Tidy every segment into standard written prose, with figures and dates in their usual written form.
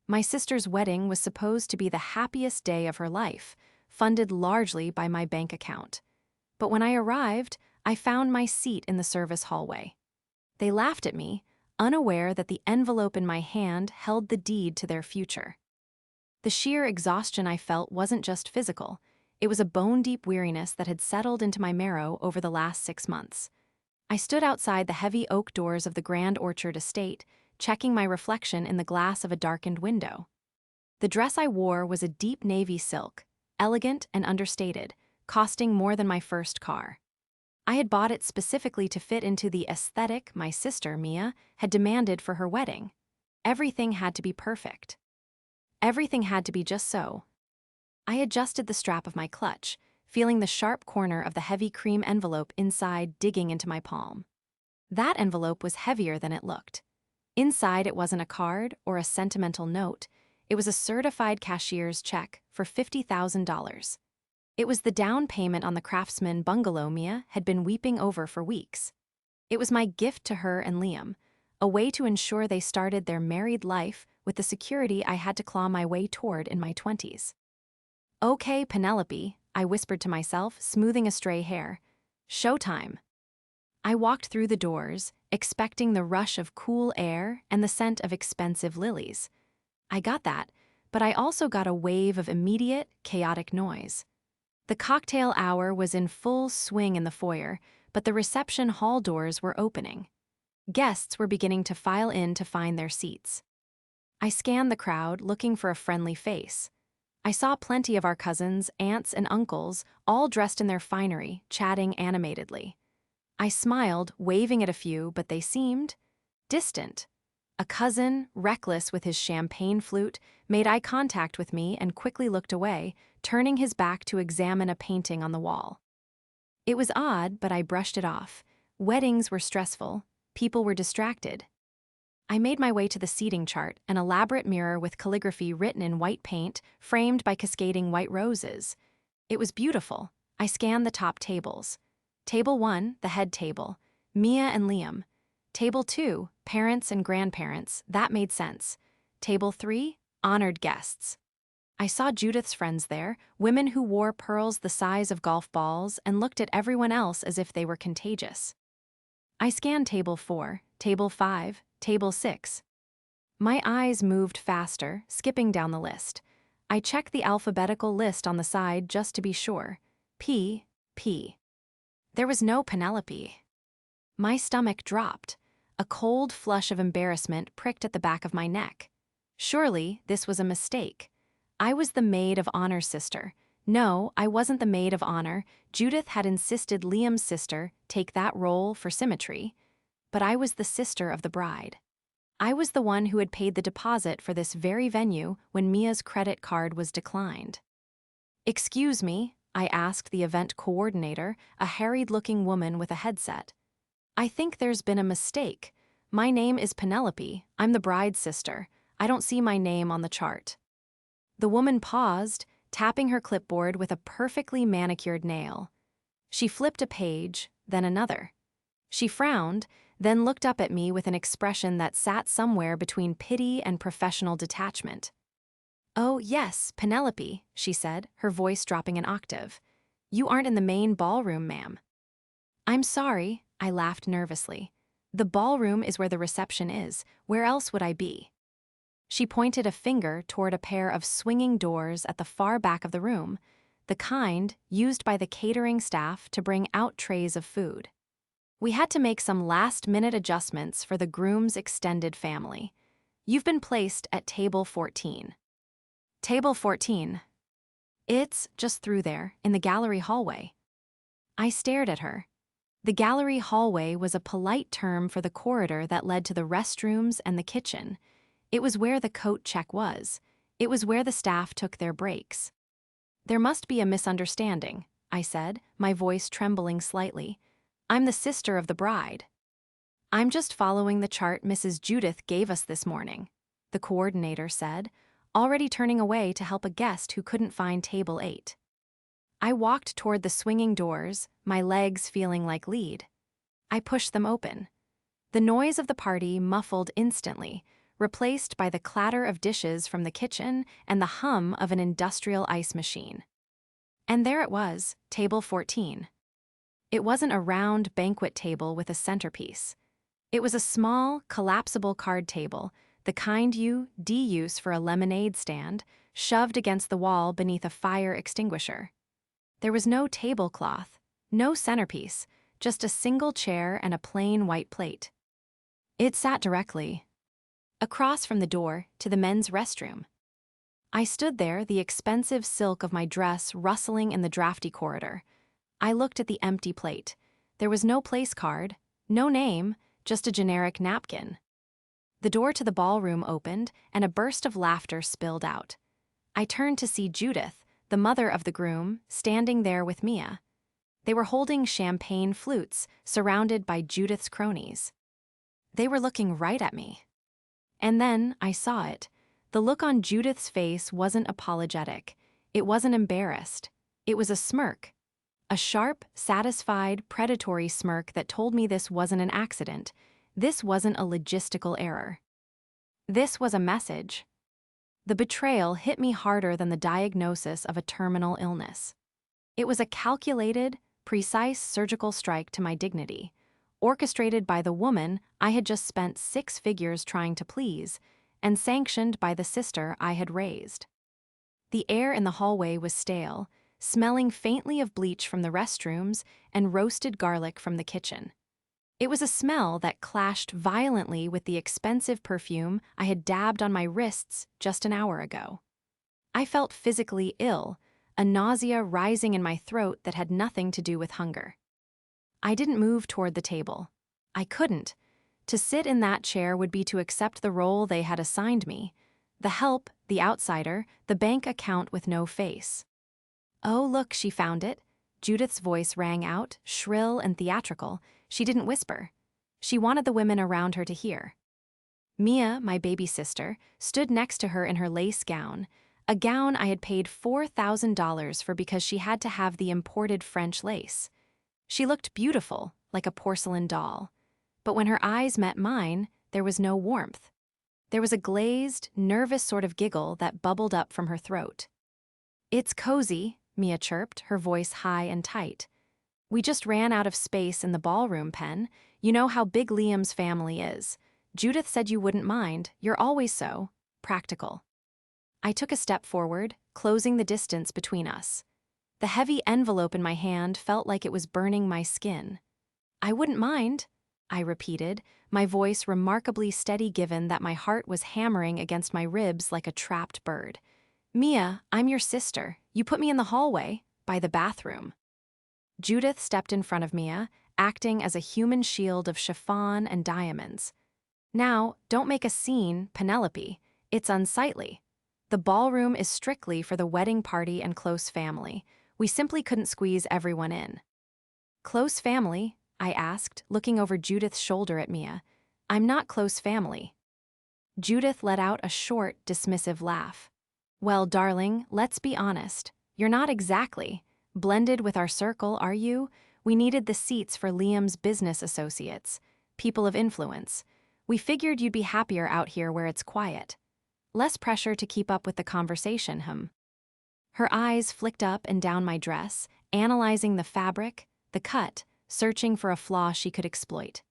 My sister's wedding was supposed to be the happiest day of her life, funded largely by my bank account. But when I arrived, I found my seat in the service hallway. They laughed at me, unaware that the envelope in my hand held the deed to their future. The sheer exhaustion I felt wasn't just physical. It was a bone-deep weariness that had settled into my marrow over the last 6 months. I stood outside the heavy oak doors of the Grand Orchard estate, checking my reflection in the glass of a darkened window. The dress I wore was a deep navy silk, elegant and understated, costing more than my first car. I had bought it specifically to fit into the aesthetic my sister, Mia, had demanded for her wedding. Everything had to be perfect. Everything had to be just so. I adjusted the strap of my clutch, feeling the sharp corner of the heavy cream envelope inside digging into my palm. That envelope was heavier than it looked. Inside, it wasn't a card or a sentimental note. It was a certified cashier's check for $50,000. It was the down payment on the Craftsman bungalow Mia had been weeping over for weeks. It was my gift to her and Liam, a way to ensure they started their married life with the security I had to claw my way toward in my 20s. "Okay, Penelope," I whispered to myself, smoothing a stray hair. "Showtime." I walked through the doors, expecting the rush of cool air and the scent of expensive lilies. I got that, but I also got a wave of immediate, chaotic noise. The cocktail hour was in full swing in the foyer, but the reception hall doors were opening. Guests were beginning to file in to find their seats. I scanned the crowd, looking for a friendly face. I saw plenty of our cousins, aunts, and uncles, all dressed in their finery, chatting animatedly. I smiled, waving at a few, but they seemed distant. A cousin, reckless with his champagne flute, made eye contact with me and quickly looked away, turning his back to examine a painting on the wall. It was odd, but I brushed it off. Weddings were stressful. People were distracted. I made my way to the seating chart, an elaborate mirror with calligraphy written in white paint, framed by cascading white roses. It was beautiful. I scanned the top tables. Table 1, the head table, Mia and Liam. Table 2, parents and grandparents, that made sense. Table 3, honored guests. I saw Judith's friends there, women who wore pearls the size of golf balls and looked at everyone else as if they were contagious. I scanned Table 4, Table 5, Table 6. My eyes moved faster, skipping down the list. I checked the alphabetical list on the side just to be sure. P. There was no Penelope. My stomach dropped. A cold flush of embarrassment pricked at the back of my neck. Surely, this was a mistake. I was the maid of honor's sister. No, I wasn't the maid of honor. Judith had insisted Liam's sister take that role for symmetry. But I was the sister of the bride. I was the one who had paid the deposit for this very venue when Mia's credit card was declined. "Excuse me," I asked the event coordinator, a harried-looking woman with a headset. "I think there's been a mistake. My name is Penelope. I'm the bride's sister. I don't see my name on the chart." The woman paused, tapping her clipboard with a perfectly manicured nail. She flipped a page, then another. She frowned, then looked up at me with an expression that sat somewhere between pity and professional detachment. "Oh, yes, Penelope," she said, her voice dropping an octave. "You aren't in the main ballroom, ma'am." "I'm sorry," I laughed nervously. "The ballroom is where the reception is. Where else would I be?" She pointed a finger toward a pair of swinging doors at the far back of the room, the kind used by the catering staff to bring out trays of food. We had to make some last-minute adjustments for the groom's extended family. "You've been placed at table 14. "Table 14. "It's just through there, in the gallery hallway." I stared at her. The gallery hallway was a polite term for the corridor that led to the restrooms and the kitchen. It was where the coat check was. It was where the staff took their breaks. "There must be a misunderstanding," I said, my voice trembling slightly. "I'm the sister of the bride." "I'm just following the chart Mrs. Judith gave us this morning," the coordinator said, already turning away to help a guest who couldn't find table 8. I walked toward the swinging doors, my legs feeling like lead. I pushed them open. The noise of the party muffled instantly, replaced by the clatter of dishes from the kitchen and the hum of an industrial ice machine. And there it was, table 14. It wasn't a round banquet table with a centerpiece. It was a small, collapsible card table, the kind you use for a lemonade stand, shoved against the wall beneath a fire extinguisher. There was no tablecloth, no centerpiece, just a single chair and a plain white plate. It sat directly across from the door to the men's restroom. I stood there, the expensive silk of my dress rustling in the drafty corridor. I looked at the empty plate. There was no place card, no name, just a generic napkin. The door to the ballroom opened, and a burst of laughter spilled out. I turned to see Judith, the mother of the groom, standing there with Mia. They were holding champagne flutes, surrounded by Judith's cronies. They were looking right at me. And then I saw it. The look on Judith's face wasn't apologetic. It wasn't embarrassed. It was a smirk. A sharp, satisfied, predatory smirk that told me this wasn't an accident. This wasn't a logistical error. This was a message. The betrayal hit me harder than the diagnosis of a terminal illness. It was a calculated, precise surgical strike to my dignity, orchestrated by the woman I had just spent 6 figures trying to please, and sanctioned by the sister I had raised. The air in the hallway was stale, smelling faintly of bleach from the restrooms and roasted garlic from the kitchen. It was a smell that clashed violently with the expensive perfume I had dabbed on my wrists just an hour ago. I felt physically ill, a nausea rising in my throat that had nothing to do with hunger. I didn't move toward the table. I couldn't. To sit in that chair would be to accept the role they had assigned me, the help, the outsider, the bank account with no face. "Oh, look, she found it." Judith's voice rang out, shrill and theatrical. She didn't whisper. She wanted the women around her to hear. Mia, my baby sister, stood next to her in her lace gown, a gown I had paid $4,000 for because she had to have the imported French lace. She looked beautiful, like a porcelain doll. But when her eyes met mine, there was no warmth. There was a glazed, nervous sort of giggle that bubbled up from her throat. "It's cozy," Mia chirped, her voice high and tight. "We just ran out of space in the ballroom, Pen. You know how big Liam's family is. Judith said you wouldn't mind. You're always so practical." I took a step forward, closing the distance between us. The heavy envelope in my hand felt like it was burning my skin. "I wouldn't mind," I repeated, my voice remarkably steady given that my heart was hammering against my ribs like a trapped bird. "Mia, I'm your sister. You put me in the hallway, by the bathroom." Judith stepped in front of Mia, acting as a human shield of chiffon and diamonds. "Now, don't make a scene, Penelope. It's unsightly. The ballroom is strictly for the wedding party and close family. We simply couldn't squeeze everyone in." "Close family?" I asked, looking over Judith's shoulder at Mia. "I'm not close family." Judith let out a short, dismissive laugh. "Well, darling, let's be honest. You're not exactly blended with our circle, are you? We needed the seats for Liam's business associates, people of influence. We figured you'd be happier out here where it's quiet. Less pressure to keep up with the conversation, Her eyes flicked up and down my dress, analyzing the fabric, the cut, searching for a flaw she could exploit.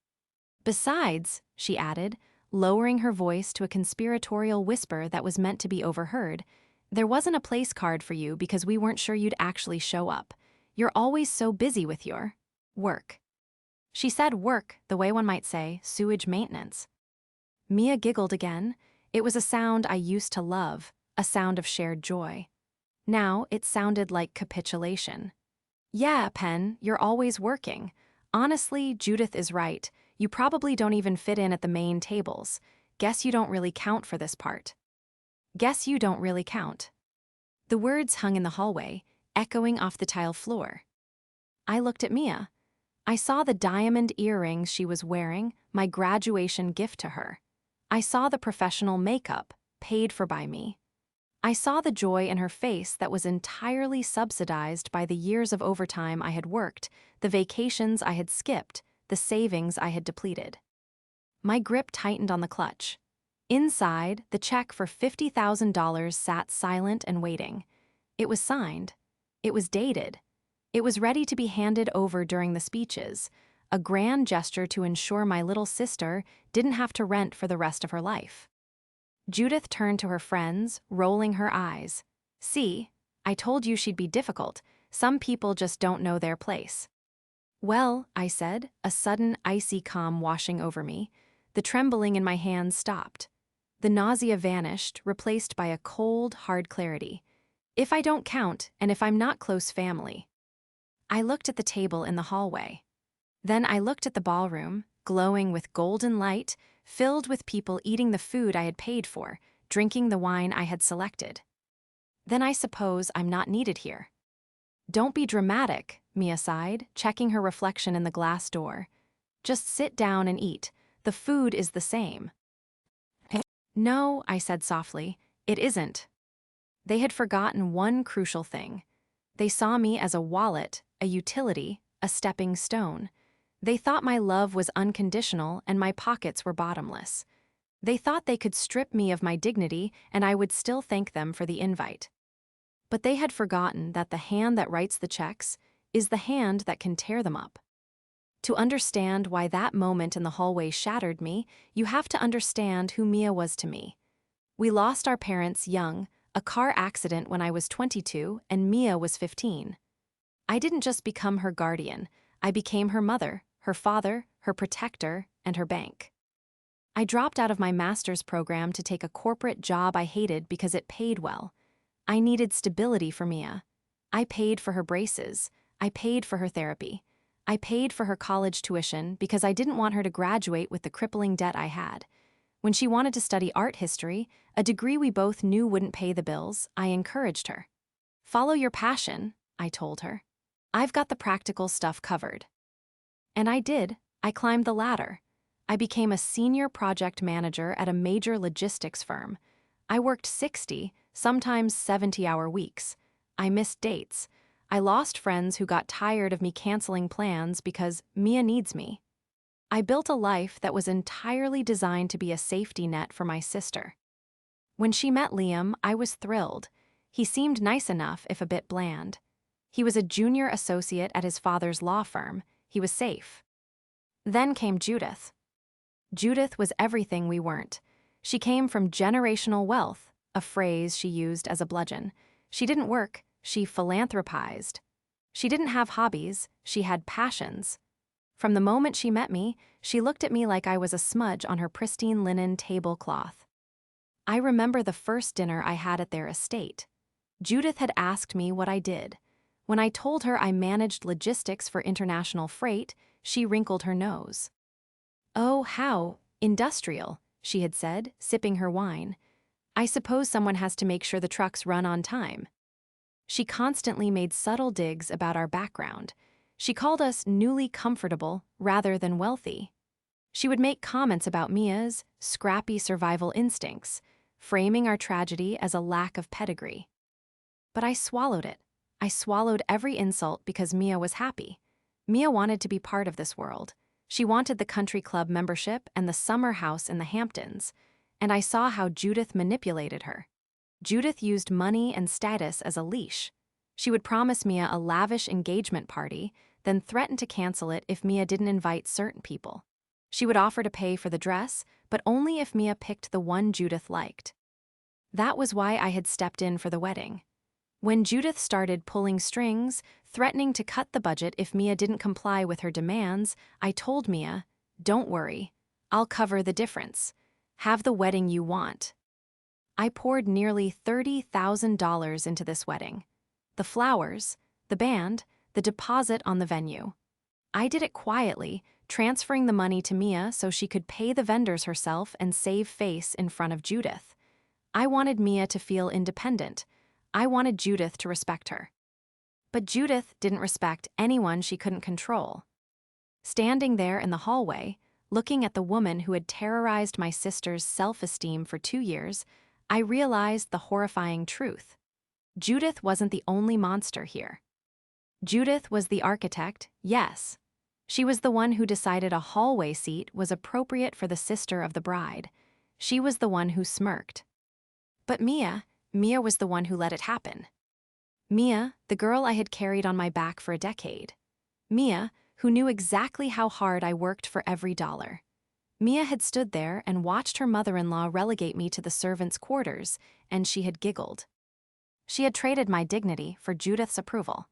"Besides," she added, lowering her voice to a conspiratorial whisper that was meant to be overheard, "there wasn't a place card for you because we weren't sure you'd actually show up. You're always so busy with your work." She said work the way one might say sewage maintenance. Mia giggled again. It was a sound I used to love, a sound of shared joy. Now it sounded like capitulation. "Yeah, Pen, you're always working. Honestly, Judith is right. You probably don't even fit in at the main tables. Guess you don't really count for this part." "Guess you don't really count." The words hung in the hallway, echoing off the tile floor. I looked at Mia. I saw the diamond earrings she was wearing, my graduation gift to her. I saw the professional makeup, paid for by me. I saw the joy in her face that was entirely subsidized by the years of overtime I had worked, the vacations I had skipped, the savings I had depleted. My grip tightened on the clutch. Inside, the check for $50,000 sat silent and waiting. It was signed. It was dated. It was ready to be handed over during the speeches, a grand gesture to ensure my little sister didn't have to rent for the rest of her life. Judith turned to her friends, rolling her eyes. "See, I told you she'd be difficult. Some people just don't know their place." "Well," I said, a sudden icy calm washing over me. The trembling in my hands stopped. The nausea vanished, replaced by a cold, hard clarity. "If I don't count, and if I'm not close family." I looked at the table in the hallway. Then I looked at the ballroom, glowing with golden light, filled with people eating the food I had paid for, drinking the wine I had selected. "Then I suppose I'm not needed here." "Don't be dramatic," Mia sighed, checking her reflection in the glass door. "Just sit down and eat. The food is the same." "No," I said softly, "it isn't." They had forgotten one crucial thing. They saw me as a wallet, a utility, a stepping stone. They thought my love was unconditional and my pockets were bottomless. They thought they could strip me of my dignity and I would still thank them for the invite. But they had forgotten that the hand that writes the checks is the hand that can tear them up. To understand why that moment in the hallway shattered me, you have to understand who Mia was to me. We lost our parents young, a car accident when I was 22 and Mia was 15. I didn't just become her guardian, I became her mother, her father, her protector, and her bank. I dropped out of my master's program to take a corporate job I hated because it paid well. I needed stability for Mia. I paid for her braces. I paid for her therapy. I paid for her college tuition because I didn't want her to graduate with the crippling debt I had. When she wanted to study art history, a degree we both knew wouldn't pay the bills, I encouraged her. "Follow your passion," I told her. "I've got the practical stuff covered." And I did. I climbed the ladder. I became a senior project manager at a major logistics firm. I worked 60, sometimes 70-hour weeks. I missed dates. I lost friends who got tired of me canceling plans because Mia needs me. I built a life that was entirely designed to be a safety net for my sister. When she met Liam, I was thrilled. He seemed nice enough, if a bit bland. He was a junior associate at his father's law firm. He was safe. Then came Judith. Judith was everything we weren't. She came from generational wealth, a phrase she used as a bludgeon. She didn't work, she philanthropized. She didn't have hobbies, she had passions. From the moment she met me, she looked at me like I was a smudge on her pristine linen tablecloth. I remember the first dinner I had at their estate. Judith had asked me what I did. When I told her I managed logistics for international freight, she wrinkled her nose. "Oh, how industrial," she had said, sipping her wine. "I suppose someone has to make sure the trucks run on time." She constantly made subtle digs about our background. She called us newly comfortable rather than wealthy. She would make comments about Mia's scrappy survival instincts, framing our tragedy as a lack of pedigree. But I swallowed it. I swallowed every insult because Mia was happy. Mia wanted to be part of this world. She wanted the country club membership and the summer house in the Hamptons, and I saw how Judith manipulated her. Judith used money and status as a leash. She would promise Mia a lavish engagement party, then threaten to cancel it if Mia didn't invite certain people. She would offer to pay for the dress, but only if Mia picked the one Judith liked. That was why I had stepped in for the wedding. When Judith started pulling strings, threatening to cut the budget if Mia didn't comply with her demands, I told Mia, "Don't worry, I'll cover the difference. Have the wedding you want." I poured nearly $30,000 into this wedding. The flowers, the band, the deposit on the venue. I did it quietly, transferring the money to Mia so she could pay the vendors herself and save face in front of Judith. I wanted Mia to feel independent. I wanted Judith to respect her. But Judith didn't respect anyone she couldn't control. Standing there in the hallway, looking at the woman who had terrorized my sister's self-esteem for 2 years, I realized the horrifying truth. Judith wasn't the only monster here. Judith was the architect, yes. She was the one who decided a hallway seat was appropriate for the sister of the bride. She was the one who smirked. But Mia was the one who let it happen. Mia, the girl I had carried on my back for a decade. Mia, who knew exactly how hard I worked for every dollar. Mia had stood there and watched her mother-in-law relegate me to the servants' quarters, and she had giggled. She had traded my dignity for Judith's approval.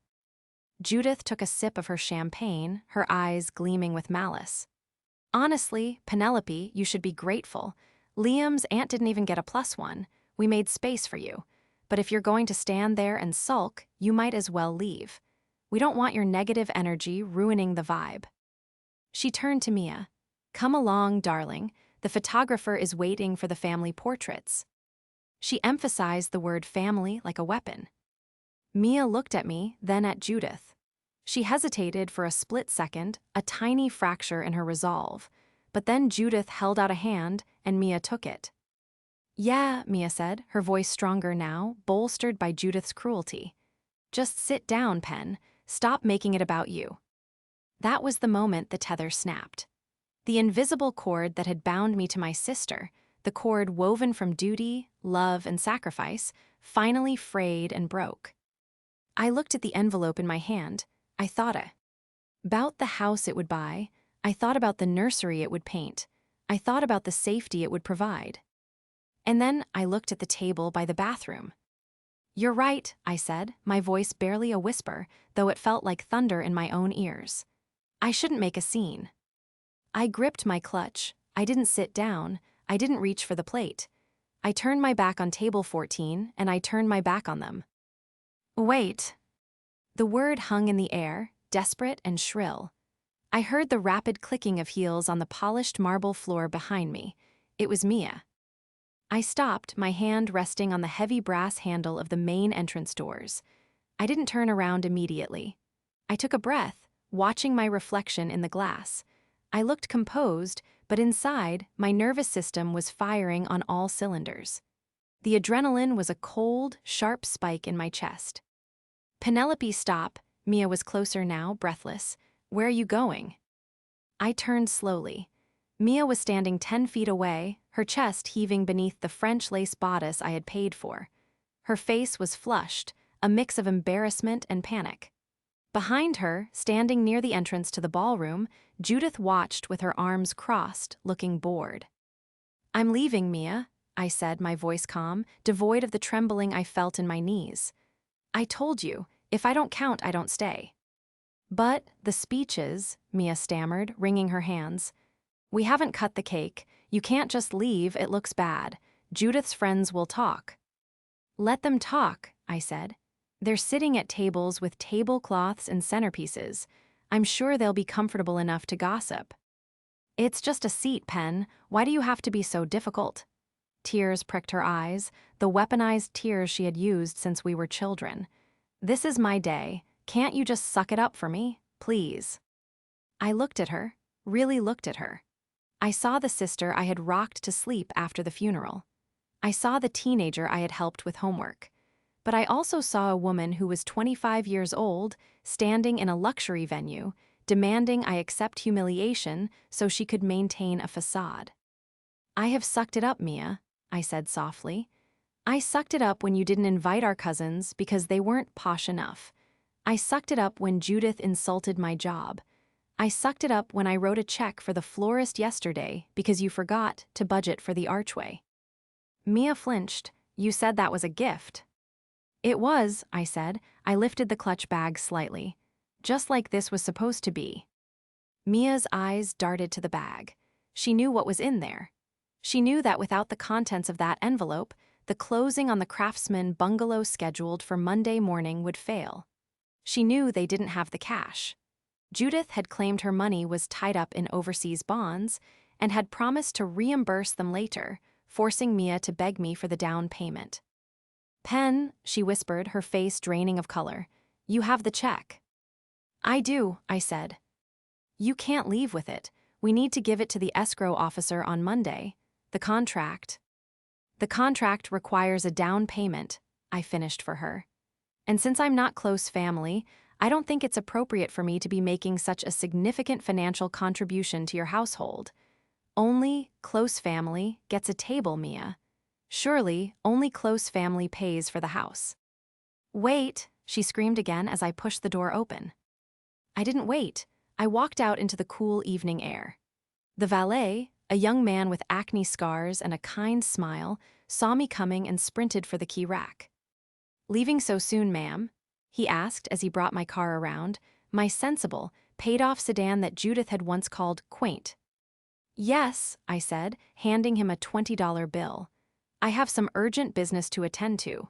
Judith took a sip of her champagne, her eyes gleaming with malice. Honestly, Penelope, you should be grateful. Liam's aunt didn't even get a +1. We made space for you. But if you're going to stand there and sulk, you might as well leave. We don't want your negative energy ruining the vibe. She turned to Mia. Come along, darling. The photographer is waiting for the family portraits. She emphasized the word family like a weapon. Mia looked at me, then at Judith. She hesitated for a split second, a tiny fracture in her resolve. But then Judith held out a hand, and Mia took it. Yeah, Mia said, her voice stronger now, bolstered by Judith's cruelty. Just sit down, Pen. Stop making it about you. That was the moment the tether snapped. The invisible cord that had bound me to my sister, the cord woven from duty, love, and sacrifice, finally frayed and broke. I looked at the envelope in my hand. I thought about the house it would buy. I thought about the nursery it would paint. I thought about the safety it would provide. And then I looked at the table by the bathroom. You're right, I said, my voice barely a whisper, though it felt like thunder in my own ears. I shouldn't make a scene. I gripped my clutch. I didn't sit down. I didn't reach for the plate. I turned my back on table 14, and I turned my back on them. Wait. The word hung in the air, desperate and shrill. I heard the rapid clicking of heels on the polished marble floor behind me. It was Mia. I stopped, my hand resting on the heavy brass handle of the main entrance doors. I didn't turn around immediately. I took a breath, watching my reflection in the glass. I looked composed, but inside, my nervous system was firing on all cylinders. The adrenaline was a cold, sharp spike in my chest. Penelope, stop. Mia was closer now, breathless. Where are you going? I turned slowly. Mia was standing 10 feet away, her chest heaving beneath the French lace bodice I had paid for. Her face was flushed, a mix of embarrassment and panic. Behind her, standing near the entrance to the ballroom, Judith watched with her arms crossed, looking bored. I'm leaving, Mia, I said, my voice calm, devoid of the trembling I felt in my knees. I told you, if I don't count, I don't stay. But the speeches, Mia stammered, wringing her hands. We haven't cut the cake. You can't just leave, it looks bad. Judith's friends will talk. Let them talk, I said. They're sitting at tables with tablecloths and centerpieces. I'm sure they'll be comfortable enough to gossip. It's just a seat, Pen. Why do you have to be so difficult? Tears pricked her eyes, the weaponized tears she had used since we were children. This is my day. Can't you just suck it up for me, please? I looked at her, really looked at her. I saw the sister I had rocked to sleep after the funeral. I saw the teenager I had helped with homework. But I also saw a woman who was 25 years old, standing in a luxury venue, demanding I accept humiliation so she could maintain a facade. I have sucked it up, Mia, I said softly. I sucked it up when you didn't invite our cousins because they weren't posh enough. I sucked it up when Judith insulted my job. I sucked it up when I wrote a check for the florist yesterday because you forgot to budget for the archway. Mia flinched. You said that was a gift. It was, I said. I lifted the clutch bag slightly. Just like this was supposed to be. Mia's eyes darted to the bag. She knew what was in there. She knew that without the contents of that envelope, the closing on the Craftsman bungalow scheduled for Monday morning would fail. She knew they didn't have the cash. Judith had claimed her money was tied up in overseas bonds and had promised to reimburse them later, forcing Mia to beg me for the down payment. Pen, she whispered, her face draining of color. You have the check. I do, I said. You can't leave with it. We need to give it to the escrow officer on Monday. The contract requires a down payment, I finished for her. And since I'm not close family, I don't think it's appropriate for me to be making such a significant financial contribution to your household. Only close family gets a table, Mia. Surely, only close family pays for the house. Wait, she screamed again as I pushed the door open. I didn't wait. I walked out into the cool evening air. The valet, a young man with acne scars and a kind smile, saw me coming and sprinted for the key rack. "Leaving so soon, ma'am?" he asked as he brought my car around, my sensible, paid-off sedan that Judith had once called quaint. "Yes," I said, handing him a $20 bill. "I have some urgent business to attend to."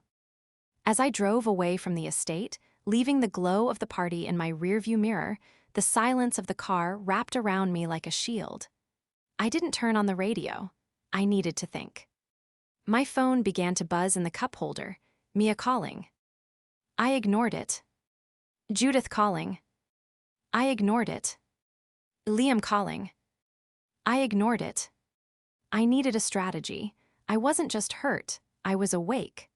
As I drove away from the estate, leaving the glow of the party in my rearview mirror, the silence of the car wrapped around me like a shield. I didn't turn on the radio. I needed to think. My phone began to buzz in the cup holder, Mia calling. I ignored it. Judith calling. I ignored it. Liam calling. I ignored it. I needed a strategy. I wasn't just hurt, I was awake.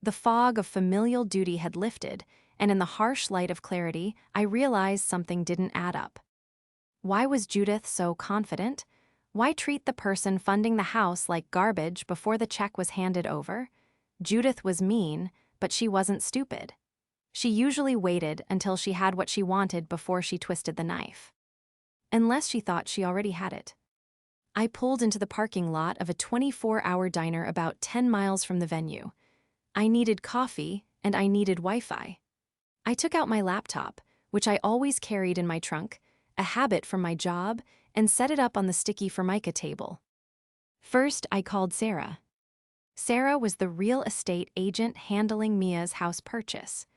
The fog of familial duty had lifted, and in the harsh light of clarity, I realized something didn't add up. Why was Judith so confident? Why treat the person funding the house like garbage before the check was handed over? Judith was mean, but she wasn't stupid. She usually waited until she had what she wanted before she twisted the knife. Unless she thought she already had it. I pulled into the parking lot of a 24-hour diner about 10 miles from the venue. I needed coffee, and I needed Wi-Fi. I took out my laptop, which I always carried in my trunk, a habit from my job, and set it up on the sticky Formica table. First, I called Sarah. Sarah was the real estate agent handling Mia's house purchase.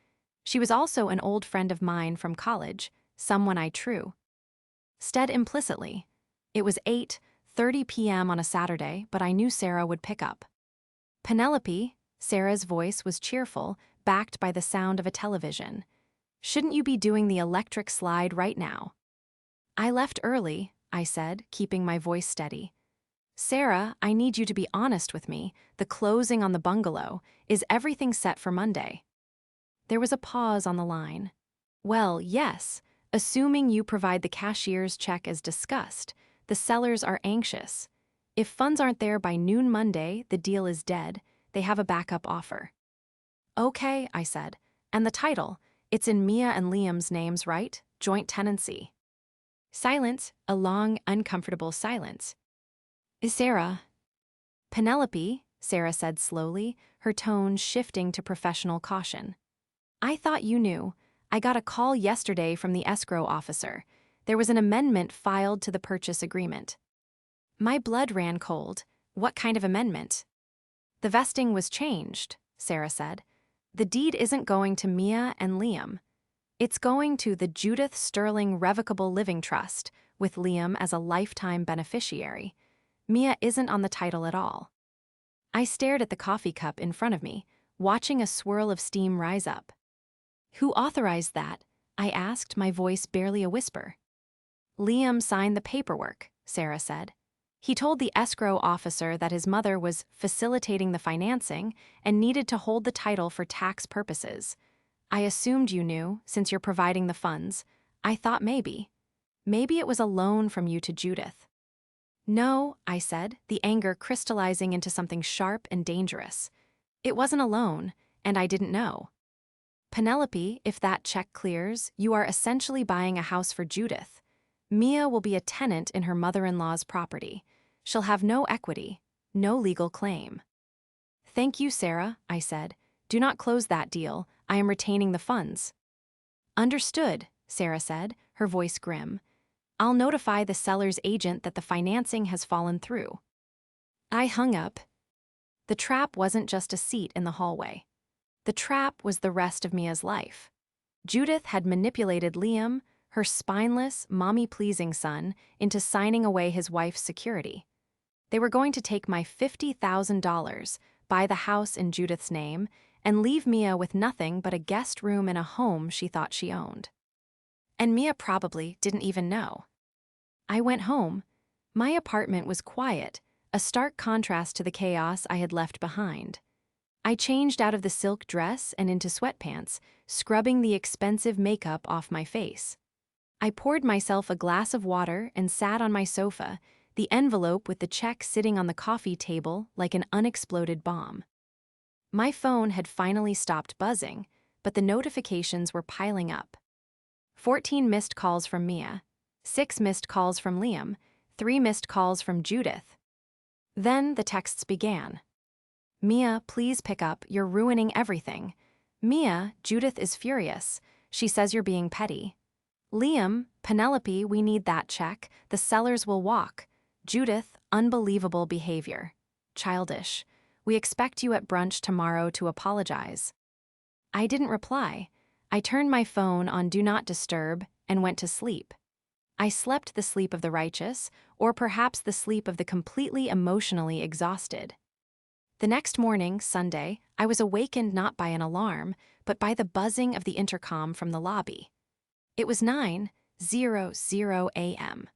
She was also an old friend of mine from college, someone I trusted implicitly. It was 8:30 p.m. on a Saturday, but I knew Sarah would pick up. "Penelope," Sarah's voice was cheerful, backed by the sound of a television. "Shouldn't you be doing the electric slide right now?" "I left early," I said, keeping my voice steady. "Sarah, I need you to be honest with me. The closing on the bungalow, is everything set for Monday?" There was a pause on the line. "Well, yes, assuming you provide the cashier's check as discussed. The sellers are anxious. If funds aren't there by noon Monday, the deal is dead. They have a backup offer." "Okay," I said. "And the title? It's in Mia and Liam's names, right? Joint tenancy." Silence, a long, uncomfortable silence. "Sarah." "Penelope," Sarah said slowly, her tone shifting to professional caution. "I thought you knew. I got a call yesterday from the escrow officer. There was an amendment filed to the purchase agreement." My blood ran cold. "What kind of amendment?" "The vesting was changed," Sarah said. "The deed isn't going to Mia and Liam. It's going to the Judith Sterling Revocable Living Trust, with Liam as a lifetime beneficiary. Mia isn't on the title at all." I stared at the coffee cup in front of me, watching a swirl of steam rise up. "Who authorized that?" I asked, my voice barely a whisper. "Liam signed the paperwork," Sarah said. "He told the escrow officer that his mother was facilitating the financing and needed to hold the title for tax purposes. I assumed you knew, since you're providing the funds. I thought maybe it was a loan from you to Judith." "No," I said, the anger crystallizing into something sharp and dangerous. "It wasn't a loan, and I didn't know. Penelope, if that check clears, you are essentially buying a house for Judith. Mia will be a tenant in her mother-in-law's property. She'll have no equity, no legal claim." "Thank you, Sarah," I said. "Do not close that deal. I am retaining the funds." "Understood," Sarah said, her voice grim. "I'll notify the seller's agent that the financing has fallen through." I hung up. The trap wasn't just a seat in the hallway. The trap was the rest of Mia's life. Judith had manipulated Liam, her spineless, mommy-pleasing son, into signing away his wife's security. They were going to take my $50,000, buy the house in Judith's name, and leave Mia with nothing but a guest room in a home she thought she owned. And Mia probably didn't even know. I went home. My apartment was quiet, a stark contrast to the chaos I had left behind. I changed out of the silk dress and into sweatpants, scrubbing the expensive makeup off my face. I poured myself a glass of water and sat on my sofa, the envelope with the check sitting on the coffee table like an unexploded bomb. My phone had finally stopped buzzing, but the notifications were piling up. 14 missed calls from Mia, 6 missed calls from Liam, 3 missed calls from Judith. Then the texts began. Mia, please pick up, you're ruining everything. Mia, Judith is furious. She says you're being petty. Liam, Penelope, we need that check. The sellers will walk. Judith, unbelievable behavior. Childish. We expect you at brunch tomorrow to apologize. I didn't reply. I turned my phone on Do Not Disturb and went to sleep. I slept the sleep of the righteous, or perhaps the sleep of the completely emotionally exhausted. The next morning, Sunday, I was awakened not by an alarm, but by the buzzing of the intercom from the lobby. It was 9:00 a.m.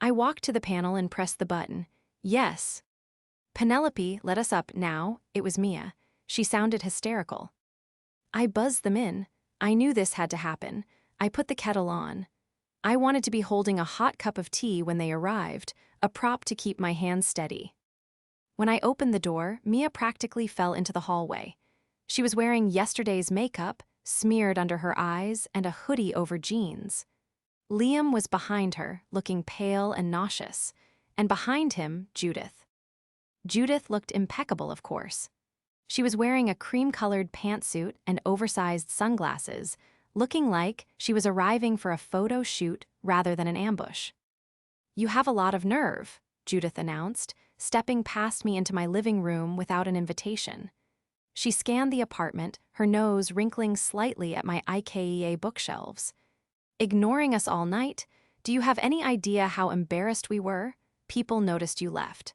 I walked to the panel and pressed the button. Yes. Penelope, let us up now. It was Mia. She sounded hysterical. I buzzed them in. I knew this had to happen. I put the kettle on. I wanted to be holding a hot cup of tea when they arrived, a prop to keep my hands steady. When I opened the door, Mia practically fell into the hallway. She was wearing yesterday's makeup, smeared under her eyes, and a hoodie over jeans. Liam was behind her, looking pale and nauseous, and behind him, Judith. Judith looked impeccable, of course. She was wearing a cream-colored pantsuit and oversized sunglasses, looking like she was arriving for a photo shoot rather than an ambush. You have a lot of nerve, Judith announced, stepping past me into my living room without an invitation. She scanned the apartment, her nose wrinkling slightly at my IKEA bookshelves. Ignoring us all night? Do you have any idea how embarrassed we were? People noticed you left.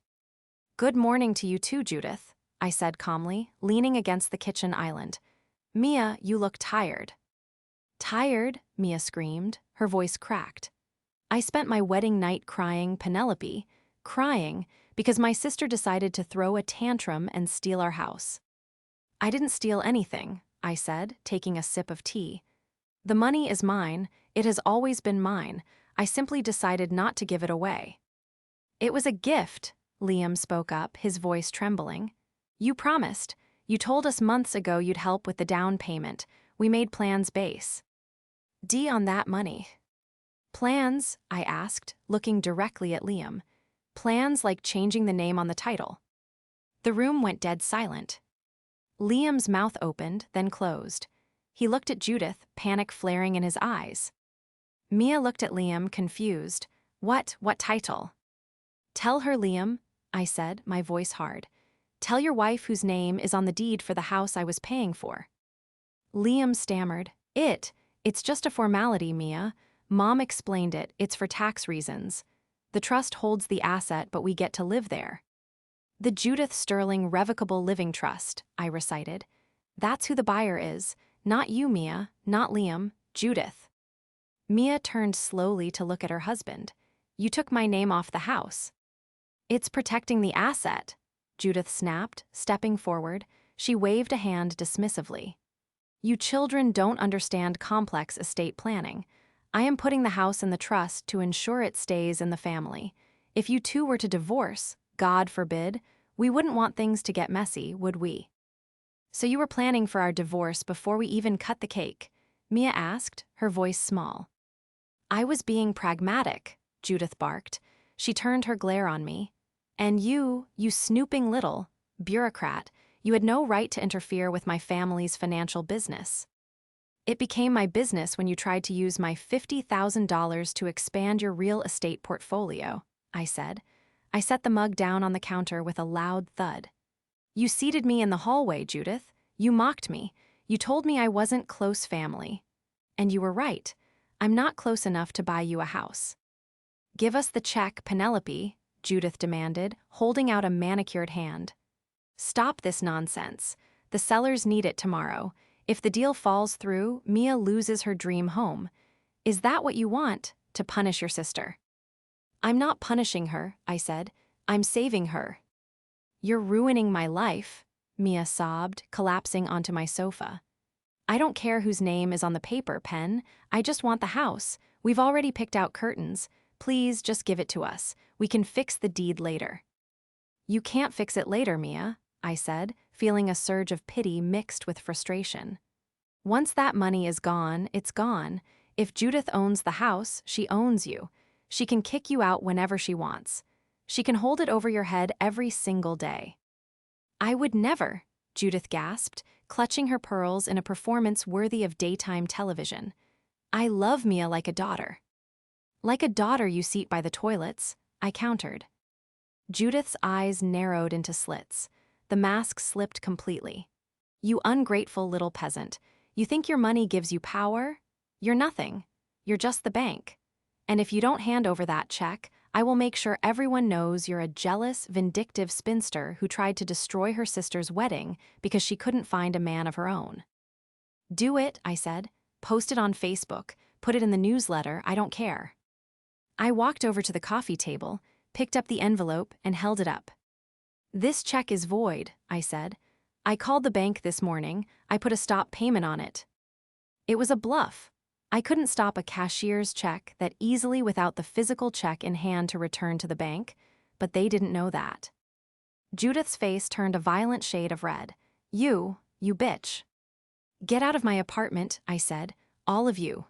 Good morning to you too, Judith, I said calmly, leaning against the kitchen island. Mia, you look tired. Tired? Mia screamed, her voice cracked. I spent my wedding night crying, Penelope, crying because my sister decided to throw a tantrum and steal our house. I didn't steal anything, I said, taking a sip of tea. The money is mine. It has always been mine. I simply decided not to give it away. It was a gift, Liam spoke up, his voice trembling. You promised. You told us months ago you'd help with the down payment. We made plans base. D on that money. Plans? I asked, looking directly at Liam. Plans like changing the name on the title. The room went dead silent. Liam's mouth opened, then closed. He looked at Judith, panic flaring in his eyes. Mia looked at Liam, confused. What title? Tell her, Liam, I said, my voice hard. Tell your wife whose name is on the deed for the house I was paying for. Liam stammered. It's just a formality, Mia. Mom explained it, it's for tax reasons. The trust holds the asset, but we get to live there. The Judith Sterling Revocable Living Trust, I recited. That's who the buyer is. Not you, Mia, not Liam, Judith. Mia turned slowly to look at her husband. You took my name off the house. It's protecting the asset, Judith snapped, stepping forward. She waved a hand dismissively. You children don't understand complex estate planning. I am putting the house in the trust to ensure it stays in the family. If you two were to divorce, God forbid, we wouldn't want things to get messy, would we? So you were planning for our divorce before we even cut the cake? Mia asked, her voice small. I was being pragmatic, Judith barked. She turned her glare on me. And you snooping little bureaucrat, you had no right to interfere with my family's financial business. It became my business when you tried to use my $50,000 to expand your real estate portfolio, I said. I set the mug down on the counter with a loud thud. You seated me in the hallway, Judith. You mocked me. You told me I wasn't close family. And you were right. I'm not close enough to buy you a house. Give us the check, Penelope, Judith demanded, holding out a manicured hand. Stop this nonsense. The sellers need it tomorrow. If the deal falls through, Mia loses her dream home. Is that what you want, to punish your sister? I'm not punishing her, I said. I'm saving her. You're ruining my life, Mia sobbed, collapsing onto my sofa. I don't care whose name is on the paper, Pen. I just want the house. We've already picked out curtains. Please just give it to us. We can fix the deed later. You can't fix it later, Mia, I said, feeling a surge of pity mixed with frustration. Once that money is gone, it's gone. If Judith owns the house, she owns you. She can kick you out whenever she wants. She can hold it over your head every single day. I would never, Judith gasped, clutching her pearls in a performance worthy of daytime television. I love Mia like a daughter. Like a daughter you seat by the toilets, I countered. Judith's eyes narrowed into slits. The mask slipped completely. You ungrateful little peasant. You think your money gives you power? You're nothing. You're just the bank. And if you don't hand over that check, I will make sure everyone knows you're a jealous, vindictive spinster who tried to destroy her sister's wedding because she couldn't find a man of her own. Do it, I said. Post it on Facebook. Put it in the newsletter. I don't care. I walked over to the coffee table, picked up the envelope, and held it up. This check is void, I said. I called the bank this morning. I put a stop payment on it. It was a bluff. I couldn't stop a cashier's check that easily without the physical check in hand to return to the bank, but they didn't know that. Judith's face turned a violent shade of red. You bitch. Get out of my apartment, I said, all of you.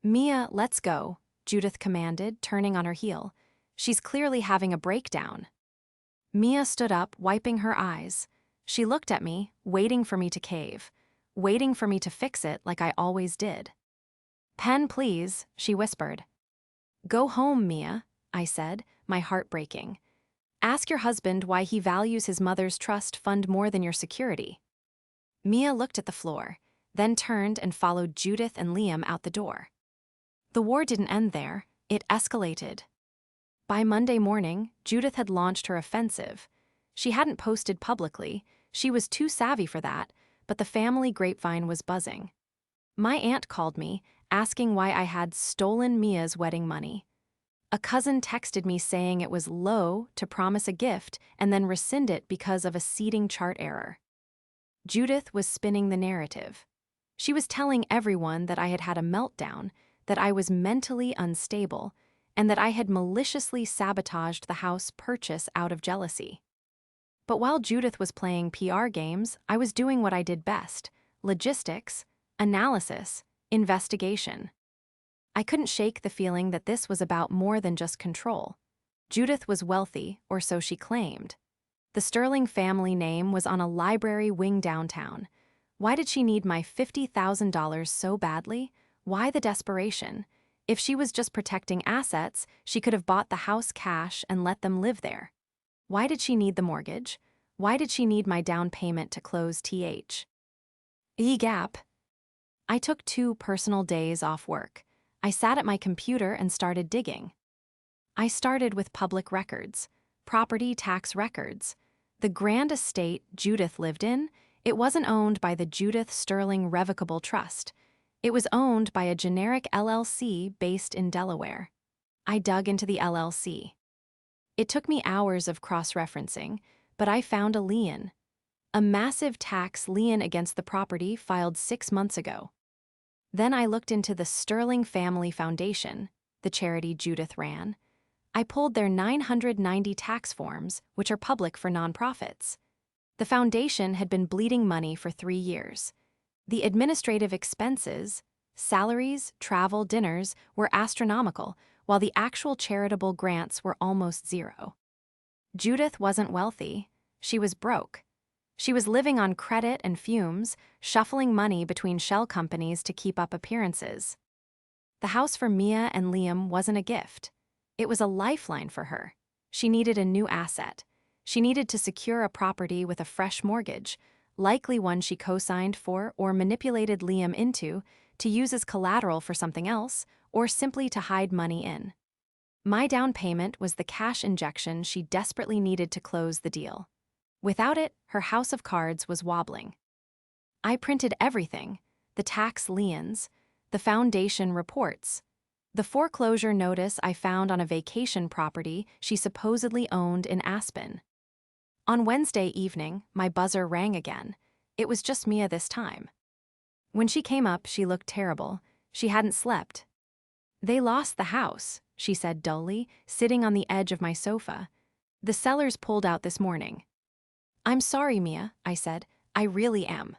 Mia, let's go, Judith commanded, turning on her heel. She's clearly having a breakdown. Mia stood up, wiping her eyes. She looked at me, waiting for me to cave, waiting for me to fix it like I always did. Pen, please, she whispered. Go home, Mia, I said, my heart breaking. Ask your husband why he values his mother's trust fund more than your security. Mia looked at the floor, then turned and followed Judith and Liam out the door. The war didn't end there, it escalated. By Monday morning, Judith had launched her offensive. She hadn't posted publicly, she was too savvy for that, but the family grapevine was buzzing. My aunt called me, asking why I had stolen Mia's wedding money. A cousin texted me saying it was low to promise a gift and then rescind it because of a seating chart error. Judith was spinning the narrative. She was telling everyone that I had had a meltdown, that I was mentally unstable, and that I had maliciously sabotaged the house purchase out of jealousy. But while Judith was playing PR games, I was doing what I did best: logistics, analysis, investigation. I couldn't shake the feeling that this was about more than just control. Judith was wealthy, or so she claimed. The Sterling family name was on a library wing downtown. Why did she need my $50,000 so badly? Why the desperation? If she was just protecting assets, she could have bought the house cash and let them live there. Why did she need the mortgage? Why did she need my down payment to close Gap? I took 2 personal days off work. I sat at my computer and started digging. I started with public records, property tax records. The grand estate Judith lived in, it wasn't owned by the Judith Sterling Revocable Trust. It was owned by a generic LLC based in Delaware. I dug into the LLC. It took me hours of cross-referencing, but I found a lien. A massive tax lien against the property filed 6 months ago. Then I looked into the Sterling Family Foundation, the charity Judith ran. I pulled their 990 tax forms, which are public for nonprofits. The foundation had been bleeding money for 3 years. The administrative expenses, salaries, travel, dinners, were astronomical, while the actual charitable grants were almost zero. Judith wasn't wealthy. She was broke. She was living on credit and fumes, shuffling money between shell companies to keep up appearances. The house for Mia and Liam wasn't a gift. It was a lifeline for her. She needed a new asset. She needed to secure a property with a fresh mortgage, likely one she co-signed for or manipulated Liam into, to use as collateral for something else, or simply to hide money in. My down payment was the cash injection she desperately needed to close the deal. Without it, her house of cards was wobbling. I printed everything: the tax liens, the foundation reports, the foreclosure notice I found on a vacation property she supposedly owned in Aspen. On Wednesday evening, my buzzer rang again. It was just Mia this time. When she came up, she looked terrible. She hadn't slept. They lost the house, she said dully, sitting on the edge of my sofa. "The sellers pulled out this morning." "I'm sorry, Mia," I said. "I really am."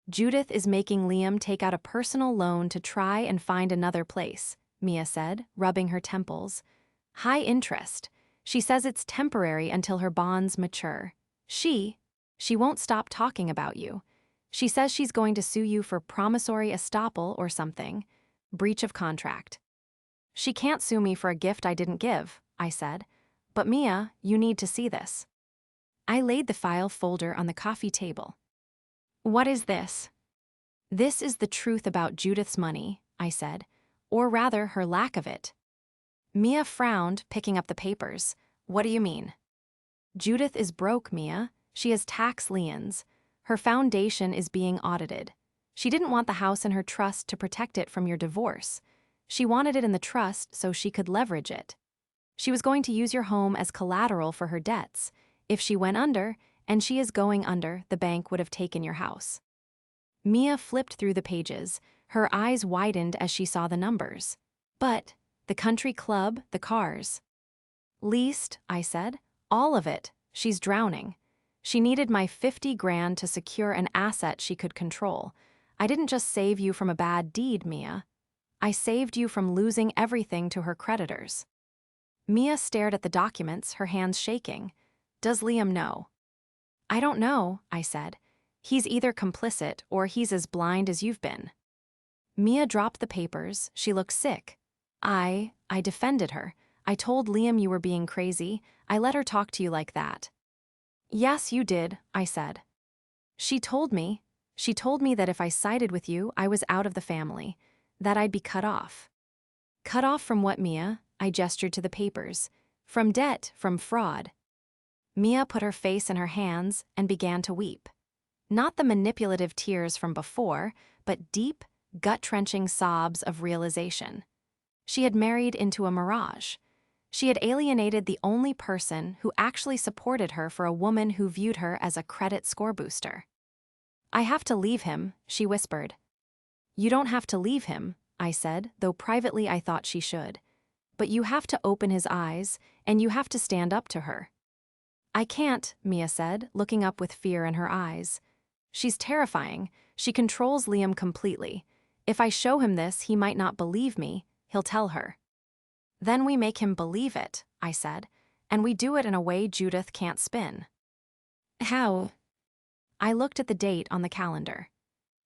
"Judith is making Liam take out a personal loan to try and find another place," Mia said, rubbing her temples. "High interest. She says it's temporary until her bonds mature. She won't stop talking about you. She says she's going to sue you for promissory estoppel or something. Breach of contract." "She can't sue me for a gift I didn't give," I said. "But Mia, you need to see this." I laid the file folder on the coffee table. "What is this?" "This is the truth about Judith's money," I said, "or rather her lack of it." Mia frowned, picking up the papers. "What do you mean?" "Judith is broke, Mia. She has tax liens. Her foundation is being audited. She didn't want the house in her trust to protect it from your divorce. She wanted it in the trust so she could leverage it. She was going to use your home as collateral for her debts. If she went under, and she is going under, the bank would have taken your house." Mia flipped through the pages. Her eyes widened as she saw the numbers. "But the country club, the cars." "Leased," I said. "All of it. She's drowning. She needed my 50 grand to secure an asset she could control. I didn't just save you from a bad deed, Mia. I saved you from losing everything to her creditors." Mia stared at the documents, her hands shaking. "Does Liam know?" "I don't know," I said. "He's either complicit or he's as blind as you've been." Mia dropped the papers. She looked sick. I defended her. "I told Liam you were being crazy. I let her talk to you like that." "Yes, you did," I said. She told me that if I sided with you, I was out of the family, that I'd be cut off." "Cut off from what, Mia?" I gestured to the papers. "From debt, from fraud." Mia put her face in her hands and began to weep. Not the manipulative tears from before, but deep, gut-wrenching sobs of realization. She had married into a mirage. She had alienated the only person who actually supported her for a woman who viewed her as a credit score booster. "I have to leave him," she whispered. "You don't have to leave him," I said, though privately I thought she should. "But you have to open his eyes, and you have to stand up to her." "I can't," Mia said, looking up with fear in her eyes. "She's terrifying. She controls Liam completely. If I show him this, he might not believe me. He'll tell her." "Then we make him believe it," I said, "and we do it in a way Judith can't spin." "How?" I looked at the date on the calendar.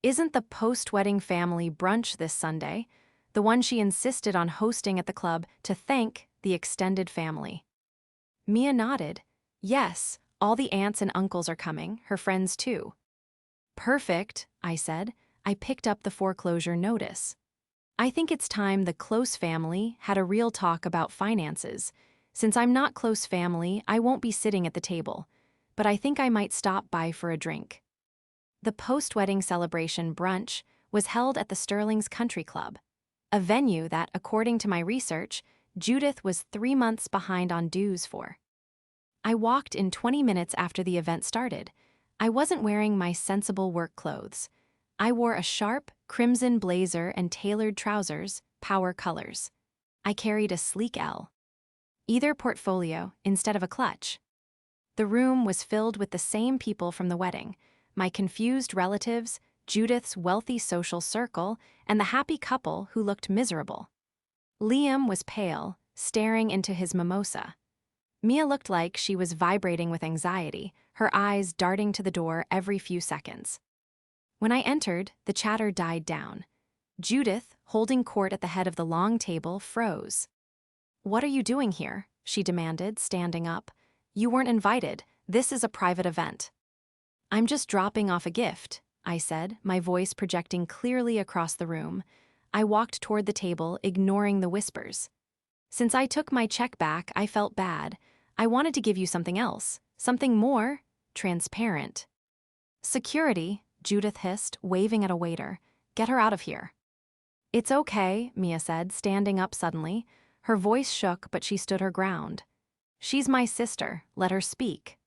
"Isn't the post-wedding family brunch this Sunday? The one she insisted on hosting at the club to thank the extended family." Mia nodded. "Yes, all the aunts and uncles are coming, her friends too." "Perfect," I said. I picked up the foreclosure notice. "I think it's time the close family had a real talk about finances. Since I'm not close family, I won't be sitting at the table, but I think I might stop by for a drink." The post-wedding celebration brunch was held at the Sterling's Country Club, a venue that, according to my research, Judith was 3 months behind on dues for. I walked in 20 minutes after the event started. I wasn't wearing my sensible work clothes. I wore a sharp, crimson blazer and tailored trousers, power colors. I carried a sleek L. Either portfolio instead of a clutch. The room was filled with the same people from the wedding, my confused relatives, Judith's wealthy social circle, and the happy couple who looked miserable. Liam was pale, staring into his mimosa. Mia looked like she was vibrating with anxiety, her eyes darting to the door every few seconds. When I entered, the chatter died down. Judith, holding court at the head of the long table, froze. "What are you doing here?" she demanded, standing up. "You weren't invited. This is a private event." "I'm just dropping off a gift," I said, my voice projecting clearly across the room. I walked toward the table, ignoring the whispers. "Since I took my check back, I felt bad. I wanted to give you something else, something more transparent." "Security," Judith hissed, waving at a waiter. "Get her out of here." "It's okay," Mia said, standing up suddenly. Her voice shook, but she stood her ground. "She's my sister. Let her speak."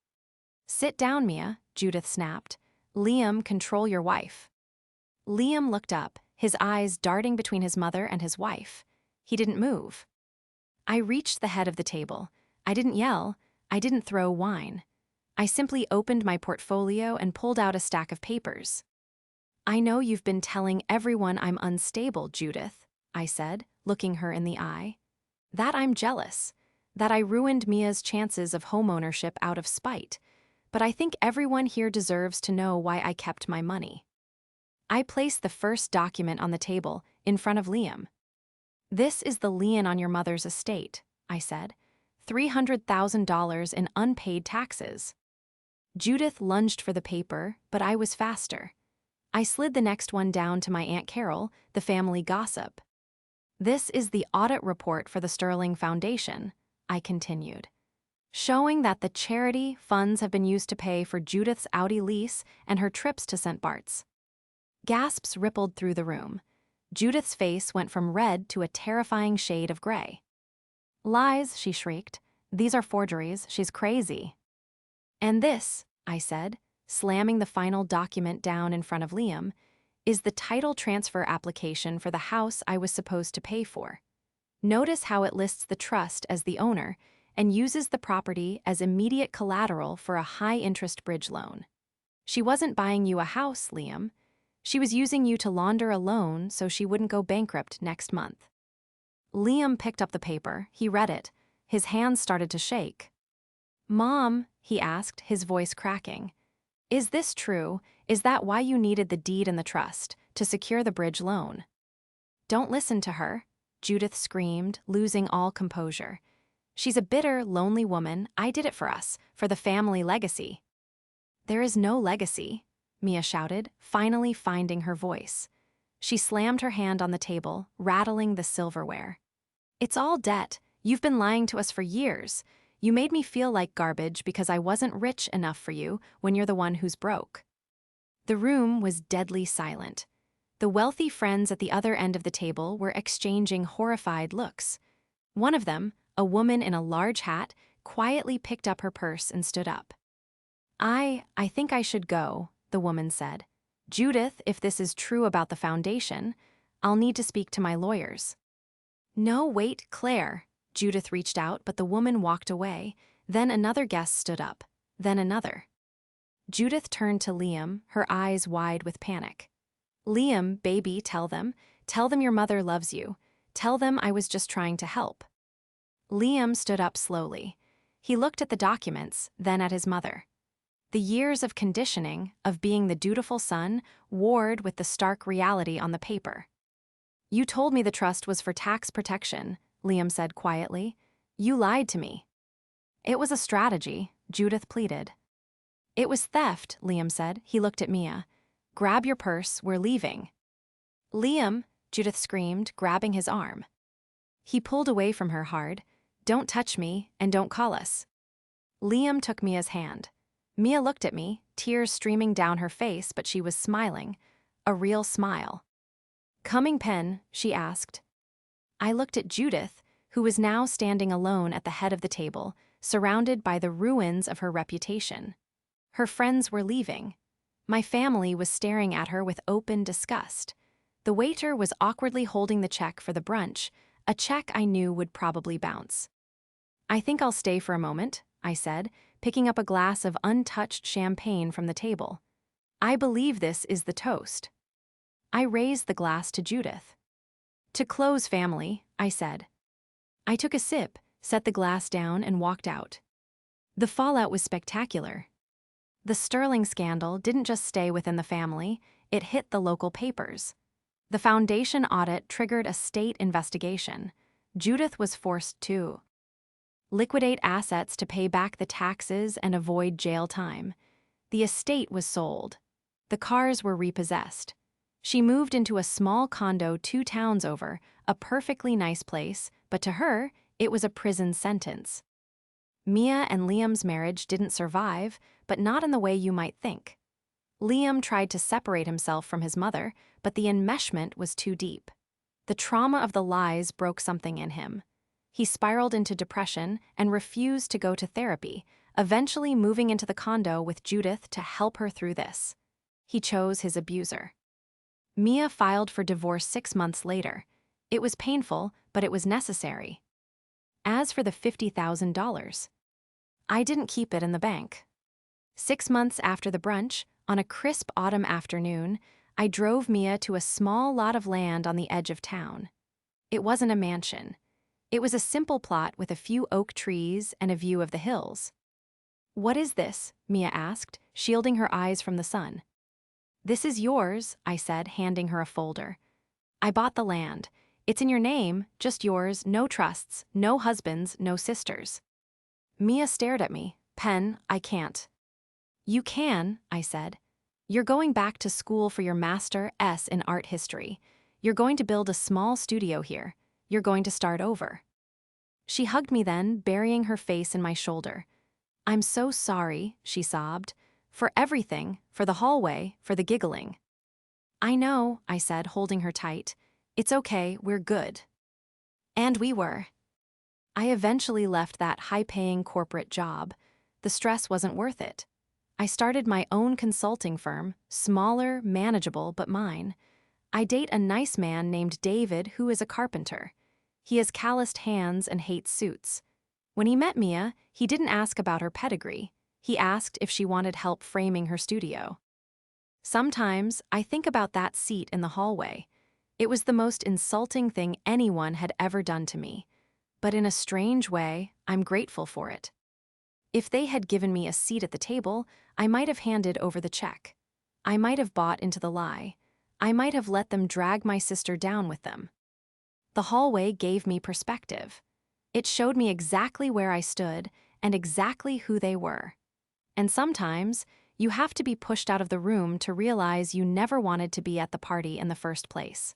"Sit down, Mia," Judith snapped. "Liam, control your wife." Liam looked up, his eyes darting between his mother and his wife. He didn't move. I reached the head of the table. I didn't yell. I didn't throw wine. I simply opened my portfolio and pulled out a stack of papers. "I know you've been telling everyone I'm unstable, Judith," I said, looking her in the eye. "That I'm jealous. That I ruined Mia's chances of homeownership out of spite. But I think everyone here deserves to know why I kept my money." I placed the first document on the table, in front of Liam. "This is the lien on your mother's estate," I said. $300,000 in unpaid taxes." Judith lunged for the paper, but I was faster. I slid the next one down to my Aunt Carol, the family gossip. "This is the audit report for the Sterling Foundation," I continued, "showing that the charity funds have been used to pay for Judith's Audi lease and her trips to St. Bart's." Gasps rippled through the room. Judith's face went from red to a terrifying shade of gray. "Lies," she shrieked. "These are forgeries. She's crazy." "And this," I said, slamming the final document down in front of Liam, "is the title transfer application for the house I was supposed to pay for. Notice how it lists the trust as the owner and uses the property as immediate collateral for a high-interest bridge loan. She wasn't buying you a house, Liam. She was using you to launder a loan so she wouldn't go bankrupt next month." Liam picked up the paper. He read it. His hands started to shake. "Mom," he asked, his voice cracking, "is this true? Is that why you needed the deed and the trust, to secure the bridge loan?" "Don't listen to her," Judith screamed, losing all composure. "She's a bitter, lonely woman. I did it for us, for the family legacy." "There is no legacy," Mia shouted, finally finding her voice. She slammed her hand on the table, rattling the silverware. "It's all debt. You've been lying to us for years. You made me feel like garbage because I wasn't rich enough for you when you're the one who's broke." The room was deadly silent. The wealthy friends at the other end of the table were exchanging horrified looks. One of them, a woman in a large hat, quietly picked up her purse and stood up. I think I should go," the woman said. "Judith, if this is true about the foundation, I'll need to speak to my lawyers." "No, wait, Claire." Judith reached out, but the woman walked away. Then another guest stood up. Then another. Judith turned to Liam, her eyes wide with panic. "Liam, baby, tell them. Tell them your mother loves you. Tell them I was just trying to help." Liam stood up slowly. He looked at the documents, then at his mother. The years of conditioning, of being the dutiful son, warred with the stark reality on the paper. "You told me the trust was for tax protection," Liam said quietly. "You lied to me." "It was a strategy," Judith pleaded. "It was theft," Liam said. He looked at Mia. "Grab your purse, we're leaving." "Liam," Judith screamed, grabbing his arm. He pulled away from her hard. "Don't touch me, and don't call us." Liam took Mia's hand. Mia looked at me, tears streaming down her face, but she was smiling. A real smile. "Coming pen?" she asked. I looked at Judith, who was now standing alone at the head of the table, surrounded by the ruins of her reputation. Her friends were leaving. My family was staring at her with open disgust. The waiter was awkwardly holding the check for the brunch, a check I knew would probably bounce. "I think I'll stay for a moment," I said, picking up a glass of untouched champagne from the table. "I believe this is the toast." I raised the glass to Judith. "To close, family," I said. I took a sip, set the glass down, and walked out. The fallout was spectacular. The Sterling scandal didn't just stay within the family, it hit the local papers. The foundation audit triggered a state investigation. Judith was forced to liquidate assets to pay back the taxes and avoid jail time. The estate was sold. The cars were repossessed. She moved into a small condo 2 towns over, a perfectly nice place, but to her, it was a prison sentence. Mia and Liam's marriage didn't survive, but not in the way you might think. Liam tried to separate himself from his mother, but the enmeshment was too deep. The trauma of the lies broke something in him. He spiraled into depression and refused to go to therapy, eventually moving into the condo with Judith to help her through this. He chose his abuser. Mia filed for divorce 6 months later. It was painful, but it was necessary. As for the $50,000, I didn't keep it in the bank. 6 months after the brunch, on a crisp autumn afternoon, I drove Mia to a small lot of land on the edge of town. It wasn't a mansion. It was a simple plot with a few oak trees and a view of the hills. "What is this?" Mia asked, shielding her eyes from the sun. "This is yours," I said, handing her a folder. "I bought the land. It's in your name, just yours, no trusts, no husbands, no sisters." Mia stared at me. "Pen, I can't." "You can," I said. "You're going back to school for your Master.S. in art history. You're going to build a small studio here. You're going to start over." She hugged me then, burying her face in my shoulder. "I'm so sorry," she sobbed. "For everything, for the hallway, for the giggling." "I know," I said, holding her tight. "It's okay, we're good." And we were. I eventually left that high-paying corporate job. The stress wasn't worth it. I started my own consulting firm, smaller, manageable, but mine. I date a nice man named David who is a carpenter. He has calloused hands and hates suits. When he met Mia, he didn't ask about her pedigree. He asked if she wanted help framing her studio. Sometimes I think about that seat in the hallway. It was the most insulting thing anyone had ever done to me. But in a strange way, I'm grateful for it. If they had given me a seat at the table, I might have handed over the check. I might have bought into the lie. I might have let them drag my sister down with them. The hallway gave me perspective. It showed me exactly where I stood and exactly who they were. And sometimes, you have to be pushed out of the room to realize you never wanted to be at the party in the first place.